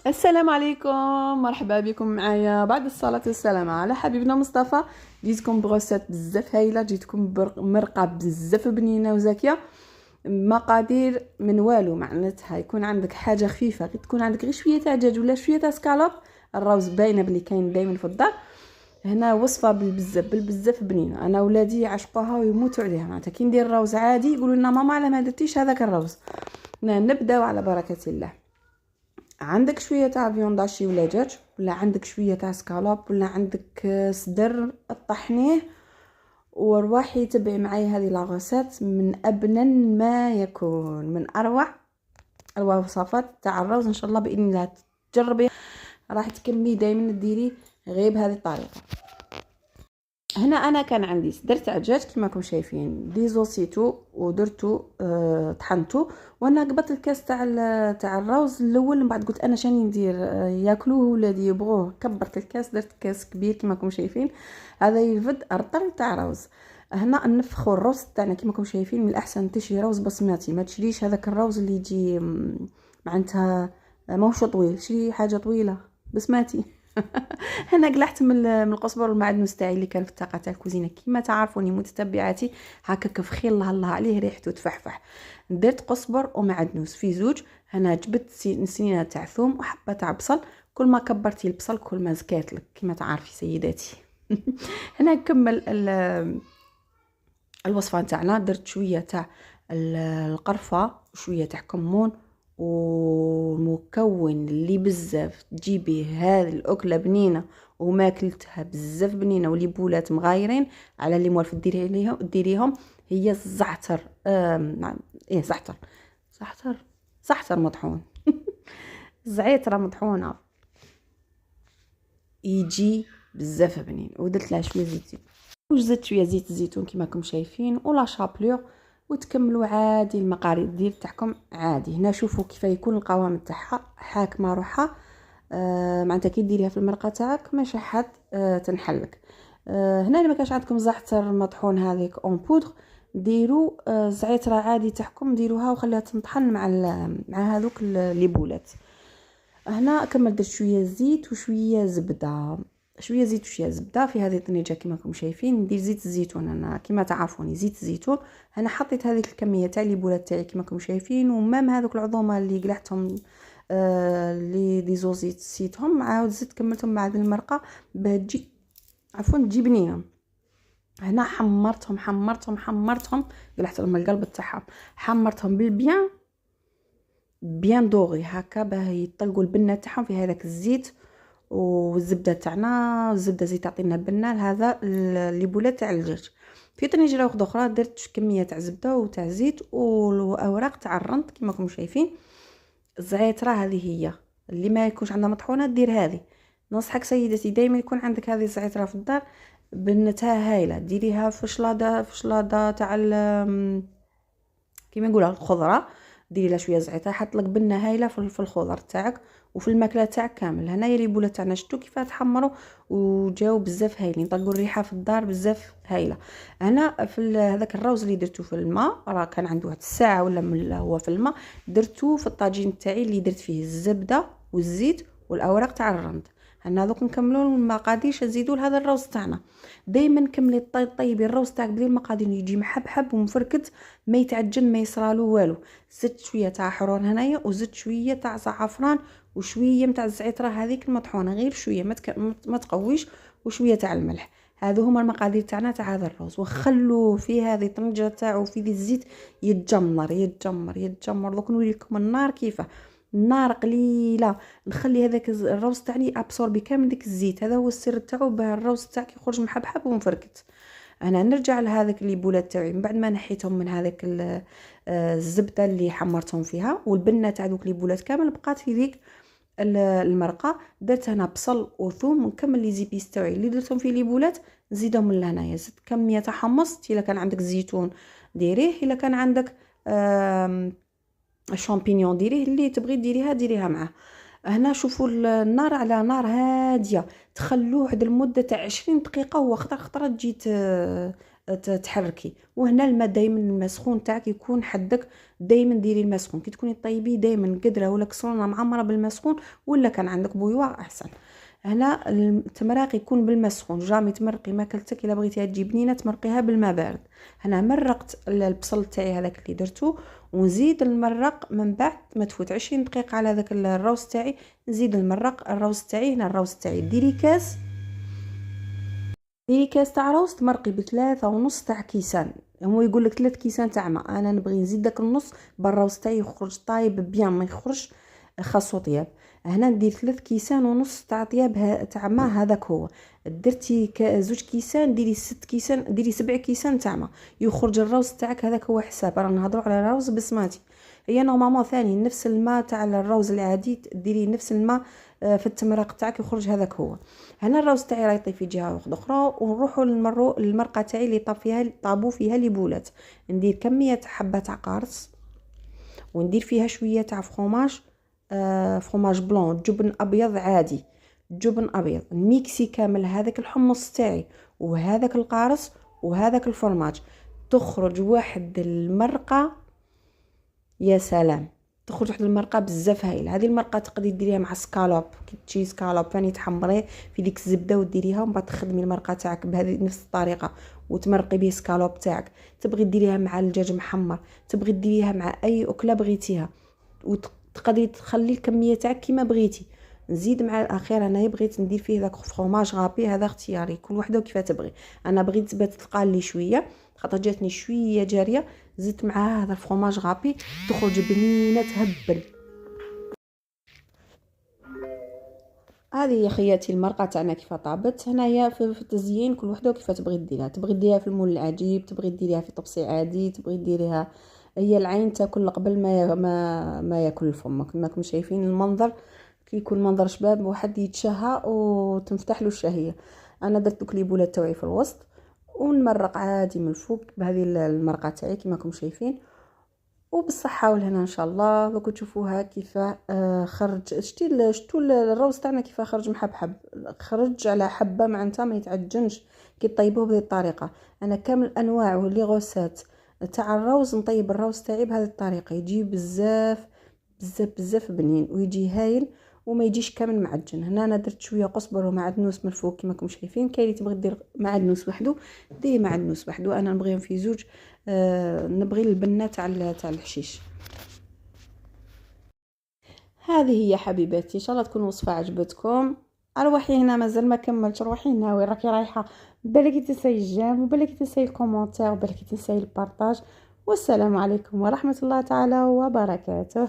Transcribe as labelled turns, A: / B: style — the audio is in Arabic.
A: السلام عليكم، مرحبا بكم معايا بعد الصلاة والسلام على حبيبنا مصطفى. جيتكم بغوسات بزاف هايلة، جيتكم مرقة بزاف بنينة وزاكية. مقادير من والو، معناتها يكون عندك حاجة خفيفة، غير تكون عندك غير شوية تاع دجاج ولا شوية تاع سكالوب. الراوز باينة بلي كاين دايما في الدار. هنا وصفة بالبزاف بنينة، انا ولادي عشقوها ويموتوا عليها. معناتها كي ندير الراوز عادي يقولوا لنا ماما على ما درتيش هذاك الراوز. نبداو على بركة الله. عندك شويه تاع فيونداشي ولا دجاج، ولا عندك شويه تاع سكالوب، ولا عندك صدر طحنيه، وروحي تبعي معايا هذه لاغوسات من ابنن ما يكون، من اروع وصفات تاع الرز ان شاء الله باذن الله. تجربي راح تكملي دائما ديري غير بهذه الطريقه. هنا انا كان عندي درت عجاج كما راكم شايفين، ديزوسيتو ودرتو طحنتو. وانا قبضت الكاس تاع الروز الاول، من بعد قلت انا شاني ندير ياكلوه ولادي يبغوه، كبرت الكاس درت كاس كبير كما راكم شايفين. هذا يفد رطل تاع روز. هنا نفخوا الروز تاعنا كما راكم شايفين. من الاحسن تشري روز بسمتي، ما تشريش هذاك الروز اللي يجي معناتها ماهوش طويل، شري حاجه طويله بسماتي. انا قلعت من القزبر والمعدنوس تاعي اللي كان في الطاقه تاع الكوزينه، كيما تعرفوني متتبعاتي هكاك في خير الله الله عليه ريحته تفحفح. درت قزبر ومعدنوس في زوج. هنا جبت سنينه تاع ثوم وحبه تاع بصل. كل ما كبرتي البصل كل ما زكات لك كيما تعرفي سيداتي. هنا نكمل الوصفه نتاعنا. درت شويه تاع القرفه وشويه تاع كمون، والمكون اللي بزاف تجيبي هذه الاكله بنينه وماكلتها بزاف بنينه، وليبولات مغايرين على اللي موالف ديريهم. هي الزعتر، نعم، ايه زعتر مطحون. زعتره مطحونه يجي بزاف بنين. ودرت لها شويه زيت زيتون، وزدت شويه زيت الزيتون كما راكم شايفين، ولا شابلور. وتكملوا عادي المقادير تاعكم عادي. هنا شوفوا كيف يكون القوام تاعها حاكمه روحها. معناتها كي ديريها في المرقه تاعك ماشي حد تنحلك. هنا اللي ما كانش عندكم زعتر مطحون هذيك اون بودر، ديروا زعتره عادي تاعكم، ديروها وخليها تنطحن مع هذوك الليبولات. هنا كملت درت شويه زيت وشويه زبده، شويه زيت وشويه زبده في هذه الطنجره كما راكم شايفين. ندير زيت الزيتون، انا كما تعرفوني زيت الزيتون. انا حطيت هذيك الكميه تاع الليبولات تاعي كما راكم شايفين، ومام هذوك العظومه اللي قلعتهم اللي ديزوزيت سيتهم، عاود زدت كملتهم مع هذه المرقه باه تجي عفوا تجي بنينه. هنا حمرتهم قلعت لهم القلب تاعهم، حمرتهم بالبيان بيان دوغي هكا باه يطلقوا البنه تاعهم في هذاك الزيت والزبده تاعنا. الزبده زيت تعطينا بنه لهذا الليبولات تاع الدجاج. في طنجره واحده اخرى درت كميه تاع زبده وتاع زيت واوراق تاع الرند كما راكم شايفين. الزعتره هذه هي اللي ما يكونش عندها مطحونه دير هذه. نصحك سيدتي دائما يكون عندك هذه الزعتره في الدار، بنتها هايله. ديريها في شلاضه تاع كيما نقولها الخضره، ديري لها شويه زعتر حط لك بنه هايله في الخضر تاعك وفي الماكله تاعك كامل. هنايا اليبوله تاعنا شفتوا كيف تحمروا وجاو بزاف هايلين، طلقوا الريحه في الدار بزاف هايله. هنا في هذاك الروز اللي درتو في الماء، راه كان عنده واحد الساعه ولا هو في الماء، درتو في الطاجين تاعي اللي درت فيه الزبده والزيت والاوراق تاع الرند. هنا دوك نكملوا المقادير نزيدوا لهذا الروز تاعنا. دائما كملي طيبي الروز تاعك بدير المقادير يجي محبحب ومفركت، ما يتعجن ما يصرالو والو. زدت شويه تاع حرون هنايا، وزدت شويه تاع زعفران، وشويه نتاع الزعتره هذيك المطحونه غير شويه ما تقويش، وشويه تاع الملح. هذو هما المقادير تاعنا تاع هذا الرز. وخلوه في هذه الطنجره تاعو في ذي الزيت يتجمر يتجمر يتجمر. دوك نوريكم النار كيفاه، النار قليله. نخلي هذاك الروز تاعي ابسوربي كامل ديك الزيت. هذا هو السر تاعو باه الروز تاعك يخرج محبحب ومفركت. انا نرجع لهذاك الليبولات تاعي من بعد ما نحيتهم من هذاك الزبده اللي حمرتهم فيها والبنه تاع دوك الليبولات كامل، بقات في ذيك المرقه. درت هنا بصل وثوم ونكمل لي زيبيس تاعي اللي درتهم في ليبولات نزيدهم من هنايا. زدت كميه تاع حمص، الا كان عندك زيتون ديريه، الا كان عندك الشامبينيون ديريه، اللي تبغي ديريها معاه. هنا شوفوا النار على نار هاديه، تخلوه واحد المده تاع 20 دقيقه. هو خطره تجي تحركي. وهنا الماء دائما الماء سخون تاعك يكون حدك، دائما ديري الماء سخون كي تكوني طيبي، دائما قدره ولا كسرونه معمره بالماء سخون، ولا كان عندك بويوار احسن. هنا التمراق يكون بالماء سخون، جامي تمرقي ماكلتك الا بغيتيها تجي بنينه تمرقيها بالماء بارد. هنا مرقت البصل تاعي هذاك اللي درتو، ونزيد المرق من بعد ما تفوت 20 دقيقه على هذاك الروز تاعي، نزيد المرق الروز تاعي. هنا الروز تاعي ديري كاس تاع روز تمرقي ب3.5 تاع كيسان. هو يقول لك 3 كيسان تاع ماء، انا نبغي نزيد داك النص بالروز تاعي يخرج طايب بيان، ما يخرج خاصو طياب. هنا ندير 3 كيسان ونص تاع طياب تاع ماء، هذاك هو. درتي زوج كيسان ديري 6 كيسان، ديري 7 كيسان تاع ماء، يخرج الروز تاعك. هذاك هو حساب، رانا نهضروا على روز بسماتي. هي نورمالمون ثاني نفس الماء تاع الروز العادي، ديري نفس الماء في التمرق تاعك يخرج هذاك هو. هنا الروز تاعي راه يطيب في جهه واحده اخرى، ونروحوا المرقه تاعي اللي طابو فيها لي بولات. ندير كميه حبه تاع قارص، وندير فيها شويه تاع فروماج بلون، جبن ابيض عادي، جبن ابيض. ميكسي كامل هذاك الحمص تاعي وهذاك القارص وهذاك الفرماج، تخرج واحد المرقه يا سلام. تخرج واحد المرقه بزاف هايله. هذه المرقه تقدري ديريها مع سكالوب، كي تشي سكالوب ثاني تحمريه في ديك الزبده وديريها، ومن بعد تخدمي المرقه تاعك بهذه نفس الطريقه وتمرقي به سكالوب تاعك. تبغي ديريها مع الدجاج محمر، تبغي ديريها مع اي اكله بغيتيها، وتقدري تخلي الكميه تاعك كيما بغيتي. نزيد مع الاخير انايا بغيت ندير فيه داك فروماج غابي، هذا اختياري كل وحده وكيف تبغي. انا بغيت تبات تقال لي شويه خاطر جاتني شويه جاريه، زدت معاها هذا الفرomاج غابي، تخرج بنينه تهبل. هذه يا خياتي المرقه تاعنا كيف طابت. هنايا في التزيين كل وحده وكيف تبغي ديرها، تبغي ديريها في المول العجيب، تبغي ديريها في طبسي عادي، تبغي ديريها هي العين تاكل قبل ما ياكل فمك. ماكم شايفين المنظر كي يكون منظر شباب واحد يتشهى وتنفتح له الشهيه. انا درت دوك لي بولات تاعي في الوسط، ونمرق عادي من الفوق بهذه المرقه تاعي كما راكم شايفين. وبالصحه والهنا ان شاء الله. دوك تشوفوها كيف خرج. شتو الروز تاعنا كيف خرج محبحب، خرج على حبه معناتها ما يتعجنش. كي طيبوه بهذه الطريقه، انا كامل انواع ولي غوسات تاع الروز نطيب الروز تاعي بهذه الطريقه، يجي بزاف بزاف بزاف بنين ويجي هايل وما يجيش كامل معجن. هنا انا درت شويه قزبر ومعدنوس من الفوق كما راكم شايفين. كاين اللي تبغي دير معدنوس وحده ديري معدنوس وحده، انا نبغيهم في زوج. نبغي البنه تاع الحشيش. هذه هي حبيباتي، ان شاء الله تكون وصفه عجبتكم. روحي هنا مازال ما كملتش، روحي هنا وين راكي رايحه، بالك تنساي الجيم وبالك تنساي الكومونتير وبالك تنساي البارطاج. والسلام عليكم ورحمه الله تعالى وبركاته.